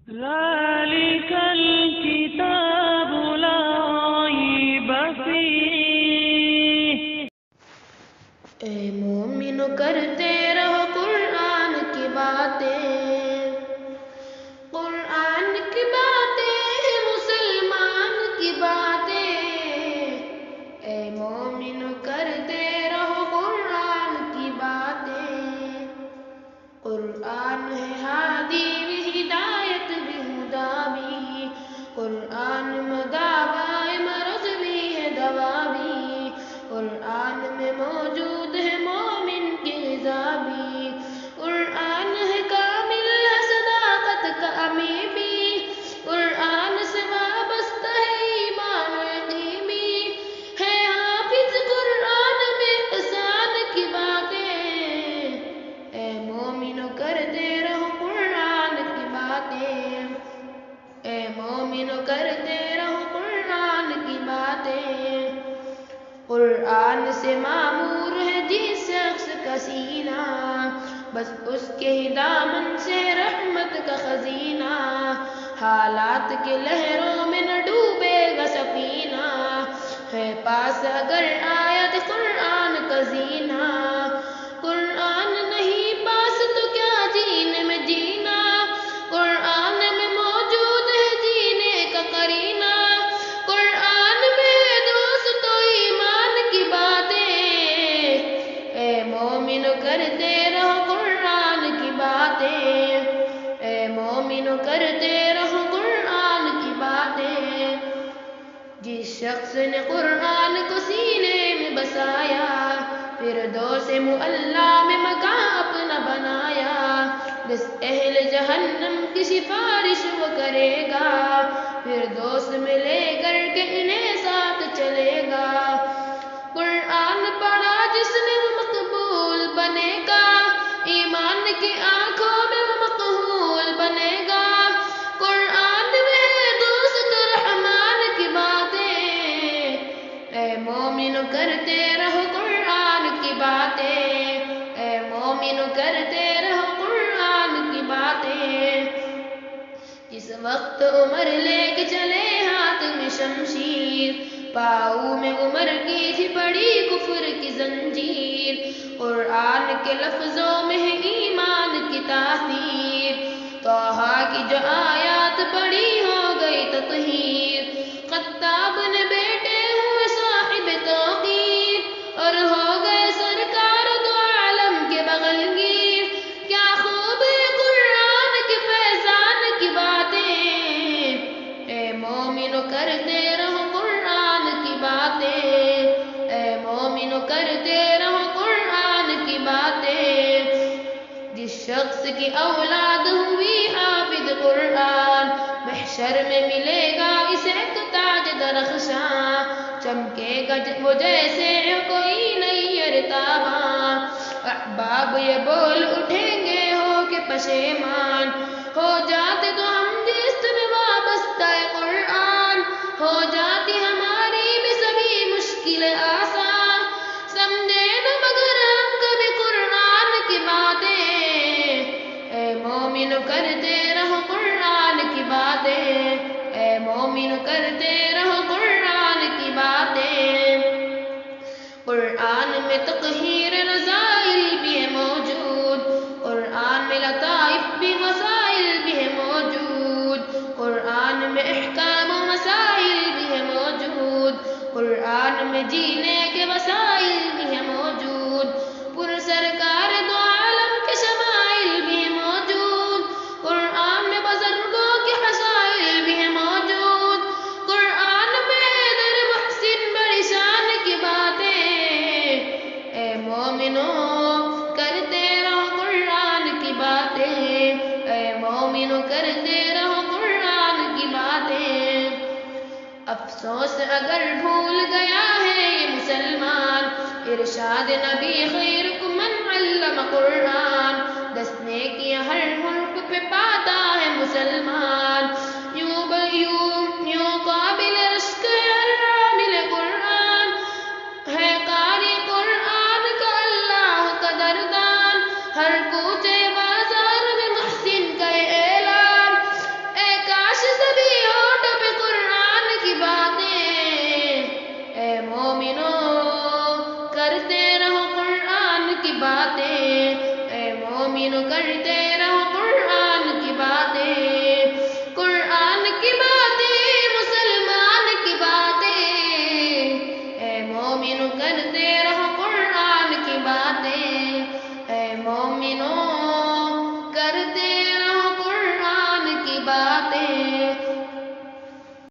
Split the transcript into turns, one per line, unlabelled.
ذلك الكتاب لا ريب فيه۔
اے مومنو کرتے رہو قرآن کی باتیں، قرآن کی باتیں مسلمان کی باتیں۔ اے مومنو کرتے رہو قرآن کی باتیں، قرآن ہے ہادی بھی ہدایت بھی ہدا بھی، قرآن میں دعوی مرض بھی ہے دوا بھی، قرآن میں موجود ہے مومن کی غذا بھی، قرآن ہے کامل ہے صداقت کا امی بھی، قرآن سے وابستہ ہے ایمان و یقین بھی، ہے حافظ قرآن میں احسان کی باتیں۔ اے مومنو کرتے رہو قرآن کی باتیں، اے مومنو کرتے رہو قرآن کی باتیں۔ قرآن سے معمور ہے جس شخص کا سینہ، بس اس کے ہی دامن سے رحمت کا خزینہ، حالات کے لہروں میں نہ ڈوبے گا سفینہ، ہے پاس اگر آیت قرآن کا زینہ، قرآن نہیں پاس تو کیا جینے میں جینا، قرآن میں موجود ہے جینے کا قرینہ، قرآن میں ہے دوست و ایمان کی باتیں۔ اے مومنو کرتے رہو قرآن کی باتیں، اے مومنو کرتے رہو قرآن کی باتیں۔ جس شخص نے قرآن کو سینے میں بسایا، فردوس معلی میں مکان اپنا بنایا، بس اہل جہنم کی سفارش وہ کرے گا، فردوس میں لے کر کے انہیں ساتھ چلے گا۔ قرآن پڑھا جس نے وہ مقبول بنے گا، ایمان کی آنکھوں میں وہ مقبول بنے گا، قرآن میں ہے دوست رحمان کی باتیں۔ اے مومنو کرتے رہو قرآن کی باتیں، اے مومنو کرتے رہو قرآن کی باتیں۔ اس وقت عمر لے کے چلے ہاتھ میں شمشیر، پاؤں میں عمر کی تھی پڑی کفر کی زنجیر، قرآن کے لفظوں میں ہے ایمان کی تاثیر، طٰہ کی جو آیات پڑھی ہو گئی تطہیر، خطاب نے بیٹے ہوئے صاحب توقیر، اور ہو گئے سرکار دو عالم کے بغل گیر، کیا خوب ہے قرآن کے فیضان کی باتیں۔ اے مومنو کرتے رہو قرآن کی باتیں، اے مومنو کرتے رہو قرآن کی باتیں۔ جس شخص کی اولاد ہوئی حافظ قرآن، محشر میں ملے گا اسے تو تاج درخشاں، چمکے گا وہ جیسے کوئی نیر تاباں، احباب یہ بول اٹھیں گے ہو کے پشیمان، ہو جاتے تو ہم جس میں وابستہ قرآن، ہو جاتی ہماری بھی سبھی مشکل آسان، سمجھے نہ مگر ہم کبھی قرآن کی باتیں۔ اے مومنو کرتے رہو قرآن کی باتیں، اے مومنو کرتے رہو قرآن کی باتیں۔ قرآن میں تطہیر رذائل بھی ہے موجود، قرآن میں لطائف بھی مسائل بھی ہے موجود، قرآن میں احکام و مسائل بھی ہے موجود، قرآن میں جینے کے وسائل بھی ہے موجود، پر سرکار دو عالم کے شمائل بھی ہے موجود، قرآن میں بزرگوں کے حسائل بھی ہے موجود، قرآن میں در محسن بڑی شان کی باتیں۔ اے مومنو کرتے رہو قرآن کی باتیں، اے مومنو کرتے رہو قرآن کی باتیں۔ افسوس اگر بھول گیا ہے یہ مسلمان، ارشاد نبی خیرکم من علم قرآن، دسنے کی ہر حرف پہ پاتا ہے مسلمان، یوں قابل رشک ہے ہر عامل قرآن، ہے قاری قرآن کا اللہ کا دردان، ہر کوچے بازار میں محسن کا اعلان، مومن کرتے رہو